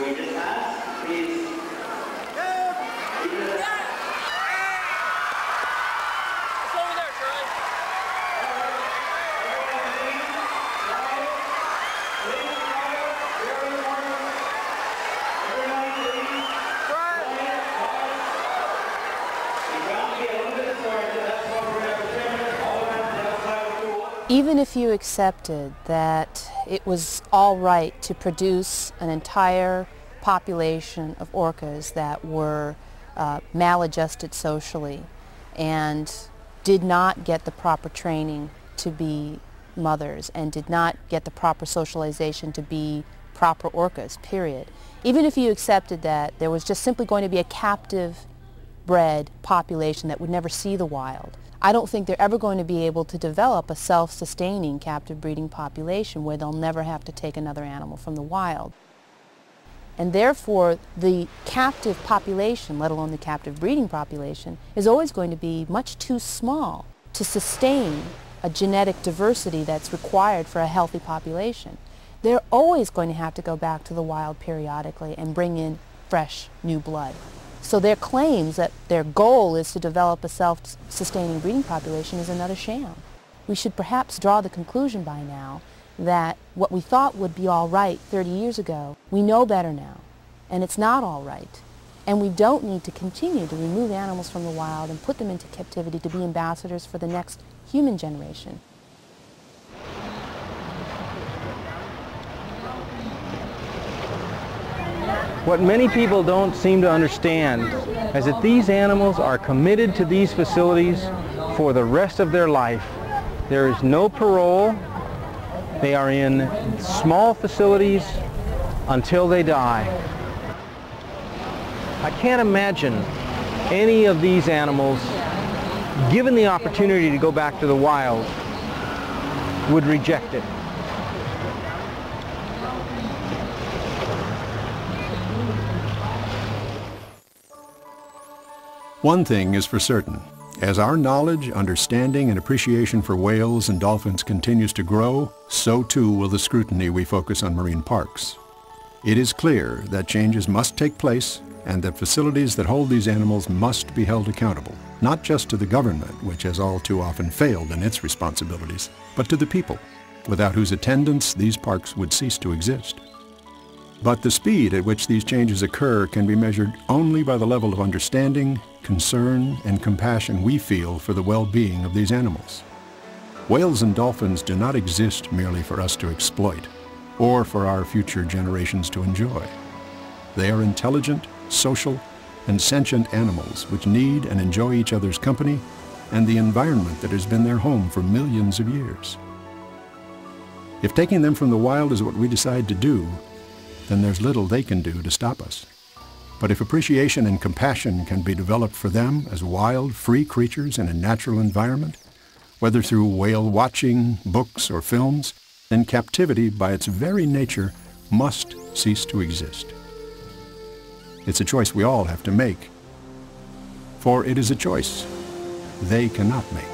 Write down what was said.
we just ask, please. Even if you accepted that it was all right to produce an entire population of orcas that were maladjusted socially and did not get the proper training to be mothers and did not get the proper socialization to be proper orcas, period. Even if you accepted that there was just simply going to be a captive bred population that would never see the wild, I don't think they're ever going to be able to develop a self-sustaining captive breeding population where they'll never have to take another animal from the wild. And therefore, the captive population, let alone the captive breeding population, is always going to be much too small to sustain a genetic diversity that's required for a healthy population. They're always going to have to go back to the wild periodically and bring in fresh, new blood. So their claims that their goal is to develop a self-sustaining breeding population is another sham. We should perhaps draw the conclusion by now that what we thought would be all right 30 years ago, we know better now, and it's not all right. And we don't need to continue to remove animals from the wild and put them into captivity to be ambassadors for the next human generation. What many people don't seem to understand is that these animals are committed to these facilities for the rest of their life. There is no parole. They are in small facilities until they die. I can't imagine any of these animals, given the opportunity to go back to the wild, would reject it. One thing is for certain. As our knowledge, understanding, and appreciation for whales and dolphins continues to grow, so too will the scrutiny we focus on marine parks. It is clear that changes must take place and that facilities that hold these animals must be held accountable, not just to the government, which has all too often failed in its responsibilities, but to the people, without whose attendance these parks would cease to exist. But the speed at which these changes occur can be measured only by the level of understanding, concern, and compassion we feel for the well-being of these animals. Whales and dolphins do not exist merely for us to exploit or for our future generations to enjoy. They are intelligent, social, and sentient animals which need and enjoy each other's company and the environment that has been their home for millions of years. If taking them from the wild is what we decide to do, then there's little they can do to stop us. But if appreciation and compassion can be developed for them as wild, free creatures in a natural environment, whether through whale watching, books, or films, then captivity by its very nature must cease to exist. It's a choice we all have to make, for it is a choice they cannot make.